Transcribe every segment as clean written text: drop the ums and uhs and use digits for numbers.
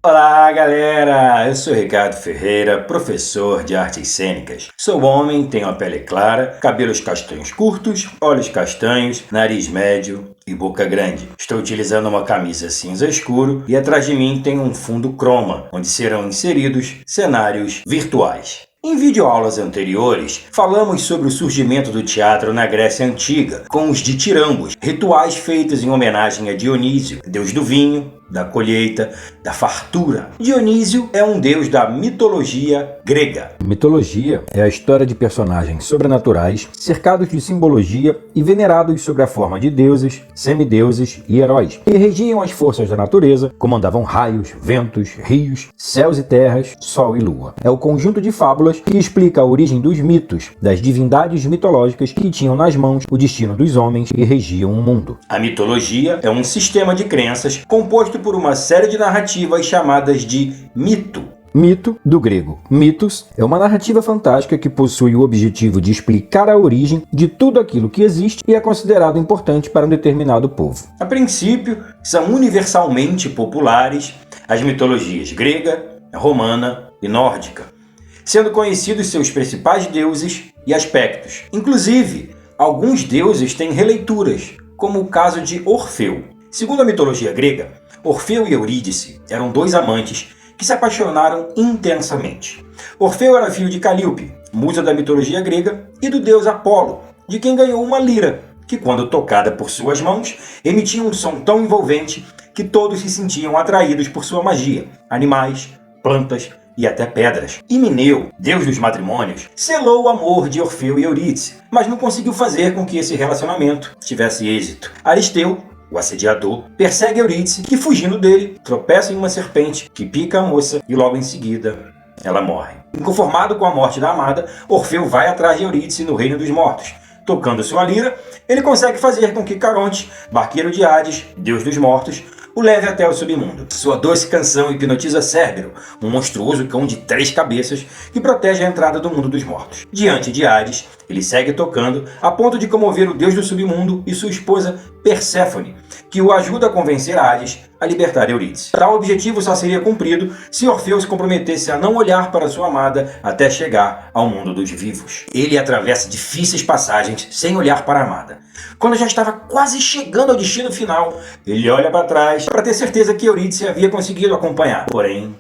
Olá galera, eu sou Ricardo Ferreira, professor de artes cênicas. Sou homem, tenho a pele clara, cabelos castanhos curtos, olhos castanhos, nariz médio e boca grande. Estou utilizando uma camisa cinza escuro e atrás de mim tem um fundo croma, onde serão inseridos cenários virtuais. Em videoaulas anteriores, falamos sobre o surgimento do teatro na Grécia Antiga, com os ditirambos, rituais feitos em homenagem a Dionísio, deus do vinho, da colheita, da fartura. Dionísio é um deus da mitologia grega. Mitologia é a história de personagens sobrenaturais, cercados de simbologia e venerados sob a forma de deuses, semideuses e heróis, que regiam as forças da natureza, comandavam raios, ventos, rios, céus e terras, sol e lua. É o conjunto de fábulas que explica a origem dos mitos, das divindades mitológicas que tinham nas mãos o destino dos homens e regiam o mundo. A mitologia é um sistema de crenças composto por uma série de narrativas chamadas de mito. Mito, do grego mitos, é uma narrativa fantástica que possui o objetivo de explicar a origem de tudo aquilo que existe e é considerado importante para um determinado povo. A princípio, são universalmente populares as mitologias grega, romana e nórdica, sendo conhecidos seus principais deuses e aspectos. Inclusive, alguns deuses têm releituras, como o caso de Orfeu. Segundo a mitologia grega, Orfeu e Eurídice eram dois amantes que se apaixonaram intensamente. Orfeu era filho de Calíope, musa da mitologia grega, e do deus Apolo, de quem ganhou uma lira, que quando tocada por suas mãos, emitia um som tão envolvente que todos se sentiam atraídos por sua magia, animais, plantas e até pedras. Himeneu, deus dos matrimônios, selou o amor de Orfeu e Eurídice, mas não conseguiu fazer com que esse relacionamento tivesse êxito. Aristeu, o assediador, persegue Eurídice, que fugindo dele, tropeça em uma serpente que pica a moça e logo em seguida ela morre. Inconformado com a morte da amada, Orfeu vai atrás de Eurídice no reino dos mortos. Tocando sua lira, ele consegue fazer com que Caronte, barqueiro de Hades, deus dos mortos, o leve até o submundo. Sua doce canção hipnotiza Cérbero, um monstruoso cão de 3 cabeças que protege a entrada do mundo dos mortos. Diante de Hades, ele segue tocando a ponto de comover o deus do submundo e sua esposa Perséfone, que o ajuda a convencer Hades a libertar Eurídice. Tal objetivo só seria cumprido se Orfeu se comprometesse a não olhar para sua amada até chegar ao mundo dos vivos. Ele atravessa difíceis passagens sem olhar para a amada. Quando já estava quase chegando ao destino final, ele olha para trás para ter certeza que Eurídice havia conseguido acompanhar. Porém,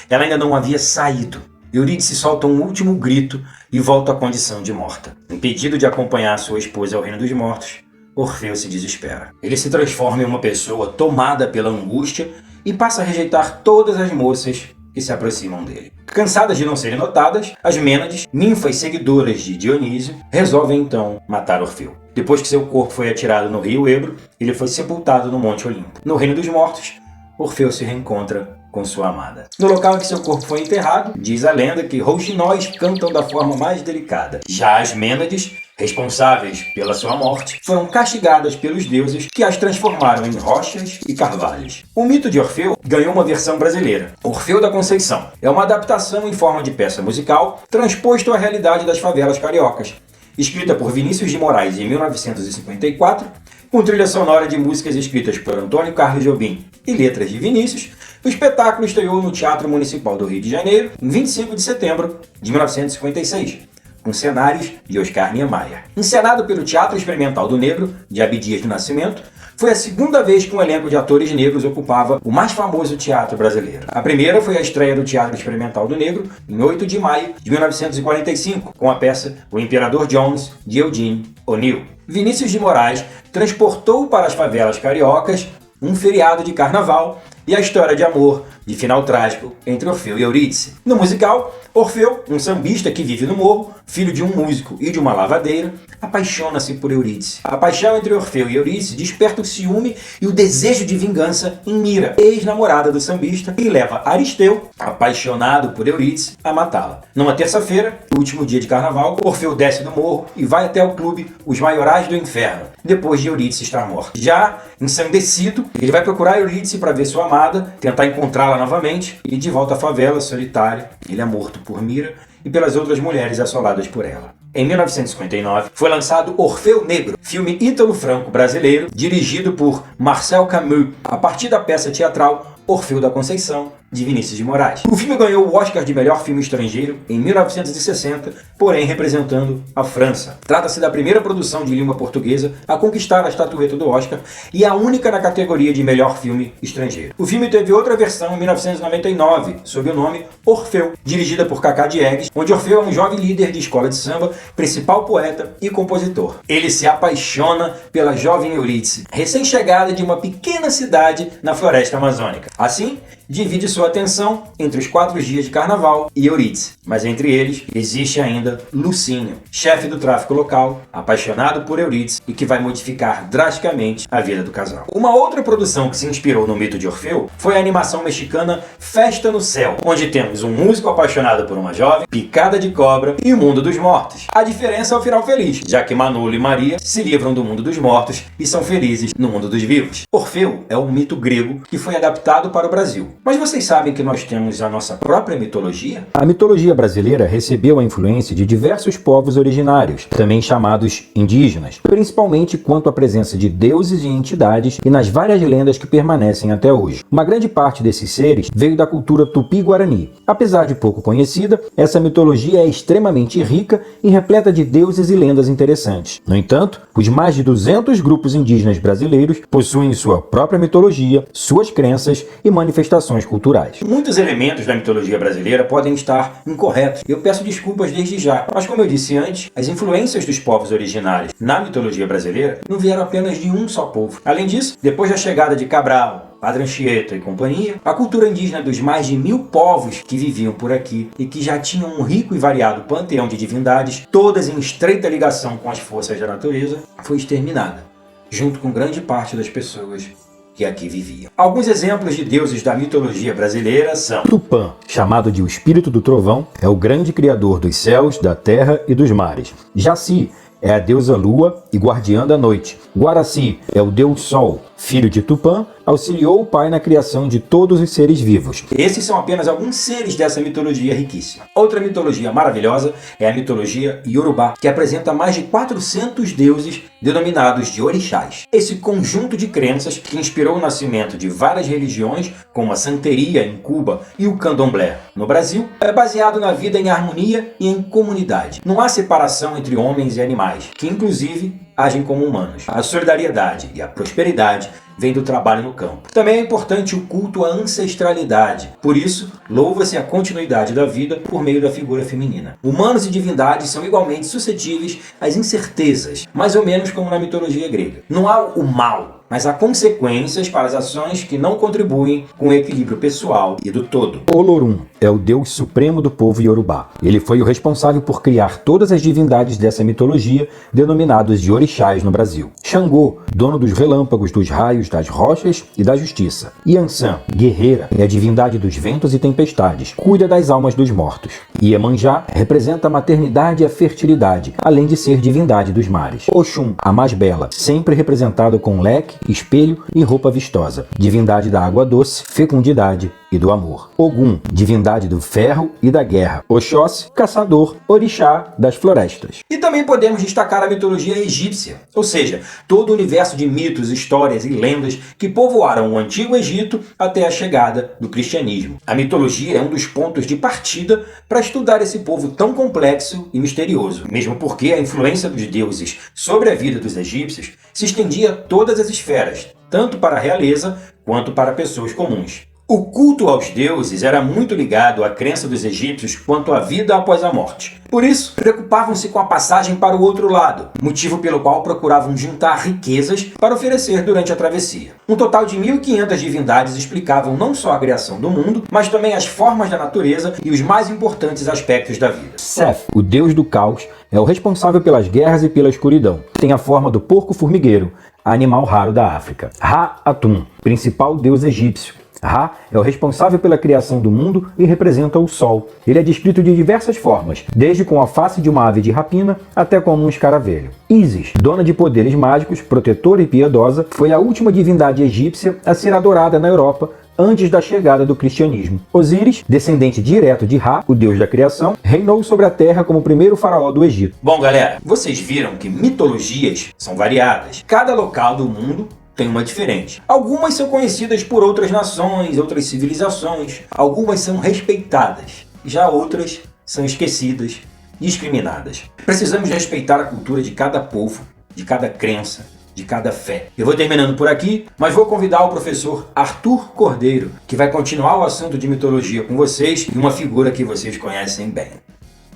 ela ainda não havia saído. Eurídice solta um último grito e volta à condição de morta. Impedido de acompanhar sua esposa ao reino dos mortos, Orfeu se desespera. Ele se transforma em uma pessoa tomada pela angústia e passa a rejeitar todas as moças que se aproximam dele. Cansadas de não serem notadas, as Mênades, ninfas seguidoras de Dionísio, resolvem então matar Orfeu. Depois que seu corpo foi atirado no rio Ebro, ele foi sepultado no Monte Olimpo. No reino dos mortos, Orfeu se reencontra com sua amada. No local em que seu corpo foi enterrado, diz a lenda que rouxinóis cantam da forma mais delicada. Já as Mênades, responsáveis pela sua morte, foram castigadas pelos deuses que as transformaram em rochas e carvalhos. O mito de Orfeu ganhou uma versão brasileira. Orfeu da Conceição é uma adaptação em forma de peça musical transposto à realidade das favelas cariocas. Escrita por Vinícius de Moraes em 1954, com trilha sonora de músicas escritas por Antônio Carlos Jobim e letras de Vinícius, o espetáculo estreou no Teatro Municipal do Rio de Janeiro em 25 de setembro de 1956, com cenários de Oscar Niemeyer. Encenado pelo Teatro Experimental do Negro, de Abdias do Nascimento, foi a segunda vez que um elenco de atores negros ocupava o mais famoso teatro brasileiro. A primeira foi a estreia do Teatro Experimental do Negro, em 8 de maio de 1945, com a peça O Imperador Jones, de Eugene O'Neill. Vinícius de Moraes transportou para as favelas cariocas um feriado de carnaval e a história de amor de final trágico entre Orfeu e Eurídice. No musical, Orfeu, um sambista que vive no morro, filho de um músico e de uma lavadeira, apaixona-se por Eurídice. A paixão entre Orfeu e Eurídice desperta o ciúme e o desejo de vingança em Mira, ex-namorada do sambista, e leva Aristeu, apaixonado por Eurídice, a matá-la. Numa terça-feira, último dia de carnaval, Orfeu desce do morro e vai até o clube Os Maiorais do Inferno, depois de Eurídice estar morta. Já ensandecido, ele vai procurar Eurídice para ver sua amada, tentar encontrá-la novamente, e de volta à favela, solitário, ele é morto por Mira e pelas outras mulheres assoladas por ela. Em 1959, foi lançado Orfeu Negro, filme ítalo-franco-brasileiro, dirigido por Marcel Camus, a partir da peça teatral Orfeu da Conceição, de Vinícius de Moraes. O filme ganhou o Oscar de melhor filme estrangeiro em 1960, porém representando a França. Trata-se da primeira produção de língua portuguesa a conquistar a estatueta do Oscar e a única na categoria de melhor filme estrangeiro. O filme teve outra versão em 1999, sob o nome Orfeu, dirigida por Cacá Diegues, onde Orfeu é um jovem líder de escola de samba, principal poeta e compositor. Ele se apaixona pela jovem Eurídice, recém-chegada de uma pequena cidade na floresta amazônica. Assim, divide sua atenção entre os 4 dias de carnaval e Eurídice. Mas entre eles existe ainda Lucinho, chefe do tráfico local, apaixonado por Eurídice e que vai modificar drasticamente a vida do casal. Uma outra produção que se inspirou no mito de Orfeu foi a animação mexicana Festa no Céu, onde temos um músico apaixonado por uma jovem, picada de cobra e o mundo dos mortos. A diferença é o final feliz, já que Manolo e Maria se livram do mundo dos mortos e são felizes no mundo dos vivos. Orfeu é um mito grego que foi adaptado para o Brasil. Mas vocês sabem que nós temos a nossa própria mitologia? A mitologia brasileira recebeu a influência de diversos povos originários, também chamados indígenas, principalmente quanto à presença de deuses e entidades e nas várias lendas que permanecem até hoje. Uma grande parte desses seres veio da cultura tupi-guarani. Apesar de pouco conhecida, essa mitologia é extremamente rica e repleta de deuses e lendas interessantes. No entanto, os mais de 200 grupos indígenas brasileiros possuem sua própria mitologia, suas crenças e manifestações culturais. Muitos elementos da mitologia brasileira podem estar incorretos. Eu peço desculpas desde já, mas como eu disse antes, as influências dos povos originários na mitologia brasileira não vieram apenas de um só povo. Além disso, depois da chegada de Cabral, Padre Anchieta e companhia, a cultura indígena dos mais de 1000 povos que viviam por aqui e que já tinham um rico e variado panteão de divindades, todas em estreita ligação com as forças da natureza, foi exterminada, junto com grande parte das pessoas que aqui viviam. Alguns exemplos de deuses da mitologia brasileira são: Tupã, chamado de o espírito do trovão, é o grande criador dos céus, da terra e dos mares. Jaci é a deusa lua e guardiã da noite. Guaraci é o deus sol, filho de Tupã, auxiliou o pai na criação de todos os seres vivos. Esses são apenas alguns seres dessa mitologia riquíssima. Outra mitologia maravilhosa é a mitologia Yorubá, que apresenta mais de 400 deuses denominados de orixás. Esse conjunto de crenças que inspirou o nascimento de várias religiões, como a santeria em Cuba e o candomblé no Brasil, é baseado na vida em harmonia e em comunidade. Não há separação entre homens e animais, que inclusive agem como humanos. A solidariedade e a prosperidade vem do trabalho no campo. Também é importante o culto à ancestralidade. Por isso, louva-se a continuidade da vida por meio da figura feminina. Humanos e divindades são igualmente suscetíveis às incertezas, mais ou menos como na mitologia grega. Não há o mal, mas há consequências para as ações que não contribuem com o equilíbrio pessoal e do todo. Olorum é o deus supremo do povo Yorubá. Ele foi o responsável por criar todas as divindades dessa mitologia, denominados de orixás no Brasil. Xangô, dono dos relâmpagos, dos raios, das rochas e da justiça. Iansã, guerreira, é a divindade dos ventos e tempestades, cuida das almas dos mortos. Iemanjá representa a maternidade e a fertilidade, além de ser divindade dos mares. Oxum, a mais bela, sempre representado com leque, espelho e roupa vistosa, divindade da água doce, fecundidade e do amor. Ogum, divindade do ferro e da guerra. Oxóssi, caçador, orixá das florestas. E também podemos destacar a mitologia egípcia, ou seja, todo o universo de mitos, histórias e lendas que povoaram o Antigo Egito até a chegada do cristianismo. A mitologia é um dos pontos de partida para estudar esse povo tão complexo e misterioso, mesmo porque a influência dos deuses sobre a vida dos egípcios se estendia a todas as esferas, tanto para a realeza quanto para pessoas comuns. O culto aos deuses era muito ligado à crença dos egípcios quanto à vida após a morte. Por isso, preocupavam-se com a passagem para o outro lado, motivo pelo qual procuravam juntar riquezas para oferecer durante a travessia. Um total de 1.500 divindades explicavam não só a criação do mundo, mas também as formas da natureza e os mais importantes aspectos da vida. Seth, o deus do caos, é o responsável pelas guerras e pela escuridão. Tem a forma do porco formigueiro, animal raro da África. Ra-Atum, principal deus egípcio. Ra é o responsável pela criação do mundo e representa o Sol. Ele é descrito de diversas formas, desde com a face de uma ave de rapina até como um escaravelho. Ísis, dona de poderes mágicos, protetora e piedosa, foi a última divindade egípcia a ser adorada na Europa antes da chegada do cristianismo. Osíris, descendente direto de Ra, o deus da criação, reinou sobre a terra como o primeiro faraó do Egito. Bom, galera, vocês viram que mitologias são variadas. Cada local do mundo tem uma diferente. Algumas são conhecidas por outras nações, outras civilizações. Algumas são respeitadas. Já outras são esquecidas, discriminadas. Precisamos respeitar a cultura de cada povo, de cada crença, de cada fé. Eu vou terminando por aqui, mas vou convidar o professor Arthur Cordeiro, que vai continuar o assunto de mitologia com vocês e uma figura que vocês conhecem bem.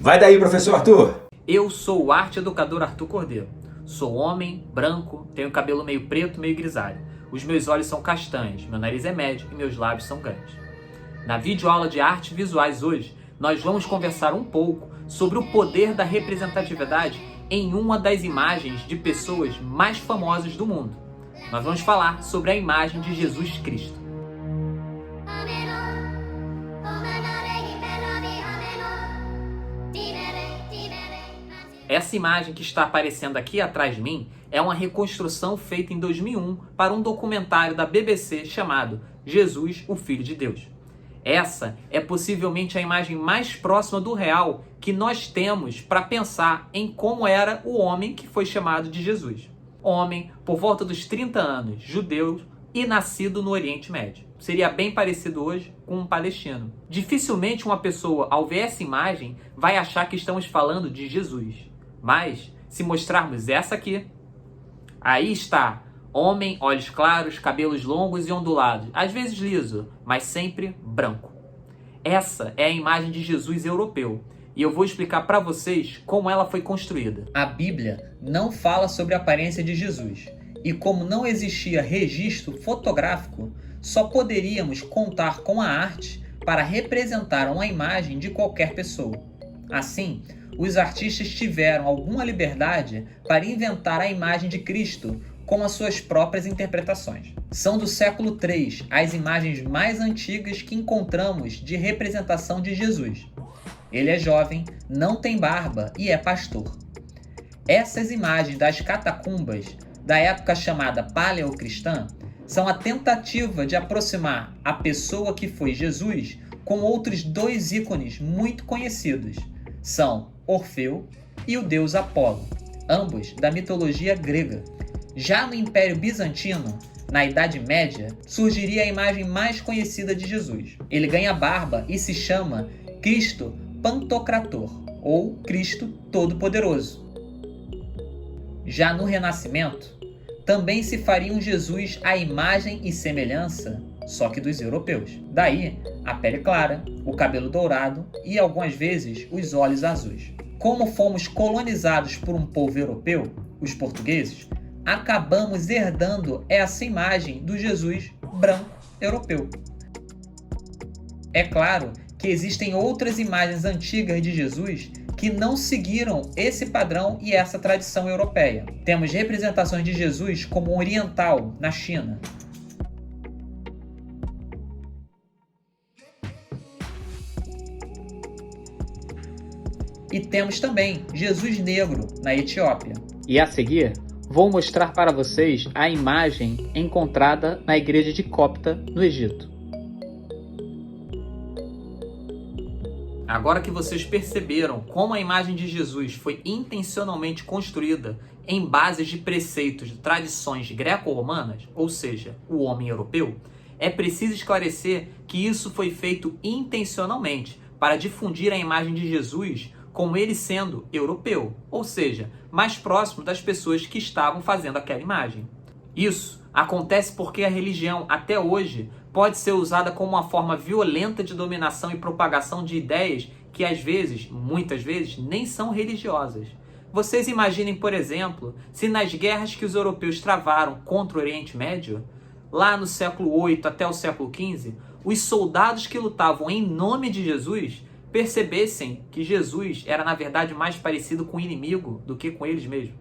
Vai daí, professor Arthur! Eu sou o arte educador Arthur Cordeiro. Sou homem, branco, tenho cabelo meio preto, meio grisalho. Os meus olhos são castanhos, meu nariz é médio e meus lábios são grandes. Na videoaula de artes visuais hoje, nós vamos conversar um pouco sobre o poder da representatividade em uma das imagens de pessoas mais famosas do mundo. Nós vamos falar sobre a imagem de Jesus Cristo. Essa imagem que está aparecendo aqui atrás de mim é uma reconstrução feita em 2001 para um documentário da BBC chamado Jesus, o Filho de Deus. Essa é possivelmente a imagem mais próxima do real que nós temos para pensar em como era o homem que foi chamado de Jesus. Homem por volta dos 30 anos, judeu e nascido no Oriente Médio. Seria bem parecido hoje com um palestino. Dificilmente uma pessoa, ao ver essa imagem, vai achar que estamos falando de Jesus. Mas, se mostrarmos essa aqui, aí está, homem, olhos claros, cabelos longos e ondulados, às vezes liso, mas sempre branco. Essa é a imagem de Jesus europeu, e eu vou explicar para vocês como ela foi construída. A Bíblia não fala sobre a aparência de Jesus, e como não existia registro fotográfico, só poderíamos contar com a arte para representar uma imagem de qualquer pessoa. Assim, os artistas tiveram alguma liberdade para inventar a imagem de Cristo com as suas próprias interpretações. São do século III as imagens mais antigas que encontramos de representação de Jesus. Ele é jovem, não tem barba e é pastor. Essas imagens das catacumbas, da época chamada paleocristã, são a tentativa de aproximar a pessoa que foi Jesus com outros dois ícones muito conhecidos. São Orfeu e o deus Apolo, ambos da mitologia grega. Já no Império Bizantino, na Idade Média, surgiria a imagem mais conhecida de Jesus. Ele ganha barba e se chama Cristo Pantocrator, ou Cristo Todo-Poderoso. Já no Renascimento, também se faria um Jesus à imagem e semelhança, só que dos europeus. Daí, a pele clara, o cabelo dourado e, algumas vezes, os olhos azuis. Como fomos colonizados por um povo europeu, os portugueses, acabamos herdando essa imagem do Jesus branco europeu. É claro que existem outras imagens antigas de Jesus que não seguiram esse padrão e essa tradição europeia. Temos representações de Jesus como oriental na China. E temos também Jesus negro na Etiópia. E a seguir, vou mostrar para vocês a imagem encontrada na igreja de Copta, no Egito. Agora que vocês perceberam como a imagem de Jesus foi intencionalmente construída em bases de preceitos de tradições greco-romanas, ou seja, o homem europeu, é preciso esclarecer que isso foi feito intencionalmente para difundir a imagem de Jesus como ele sendo europeu, ou seja, mais próximo das pessoas que estavam fazendo aquela imagem. Isso acontece porque a religião, até hoje, pode ser usada como uma forma violenta de dominação e propagação de ideias que às vezes, muitas vezes, nem são religiosas. Vocês imaginem, por exemplo, se nas guerras que os europeus travaram contra o Oriente Médio, lá no século VIII até o século XV, os soldados que lutavam em nome de Jesus percebessem que Jesus era, na verdade, mais parecido com o inimigo do que com eles mesmos.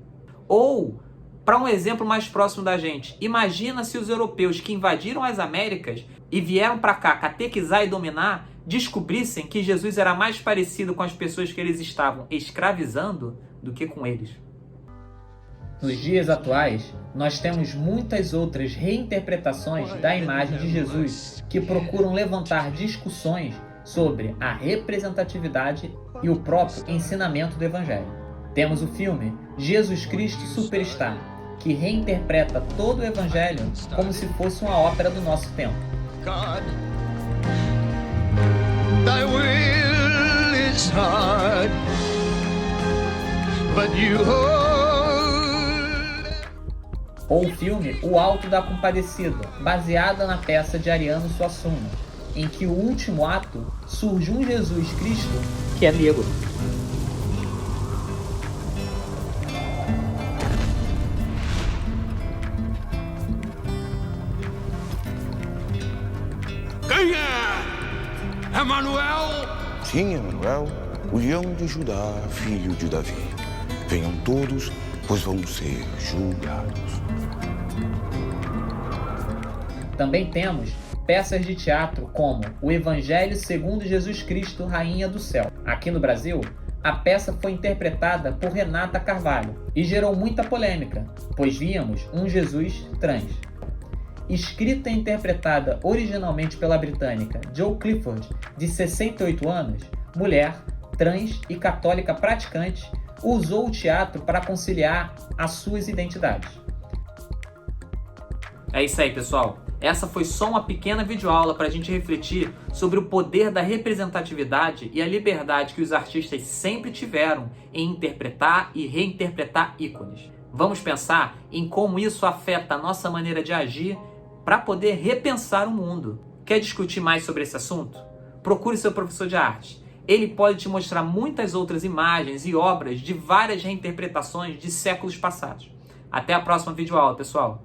Ou, para um exemplo mais próximo da gente, imagina se os europeus que invadiram as Américas e vieram para cá catequizar e dominar, descobrissem que Jesus era mais parecido com as pessoas que eles estavam escravizando do que com eles. Nos dias atuais, nós temos muitas outras reinterpretações da imagem de Jesus que procuram levantar discussões sobre a representatividade e o próprio ensinamento do Evangelho. Temos o filme Jesus Cristo Superstar, que reinterpreta todo o Evangelho como se fosse uma ópera do nosso tempo. God, thy will is hard, but you hold. Ou o filme O Alto da Compadecida, baseada na peça de Ariano Suassuna, em que o último ato surge um Jesus Cristo que é negro. Quem é? Emanuel? Sim, Emanuel, o leão de Judá, filho de Davi. Venham todos, pois vão ser julgados. Também temos peças de teatro como O Evangelho segundo Jesus Cristo, Rainha do Céu. Aqui no Brasil, a peça foi interpretada por Renata Carvalho e gerou muita polêmica, pois víamos um Jesus trans. Escrita e interpretada originalmente pela britânica Jo Clifford, de 68 anos, mulher, trans e católica praticante, usou o teatro para conciliar as suas identidades. É isso aí, pessoal. Essa foi só uma pequena videoaula para a gente refletir sobre o poder da representatividade e a liberdade que os artistas sempre tiveram em interpretar e reinterpretar ícones. Vamos pensar em como isso afeta a nossa maneira de agir para poder repensar o mundo. Quer discutir mais sobre esse assunto? Procure seu professor de arte. Ele pode te mostrar muitas outras imagens e obras de várias reinterpretações de séculos passados. Até a próxima videoaula, pessoal!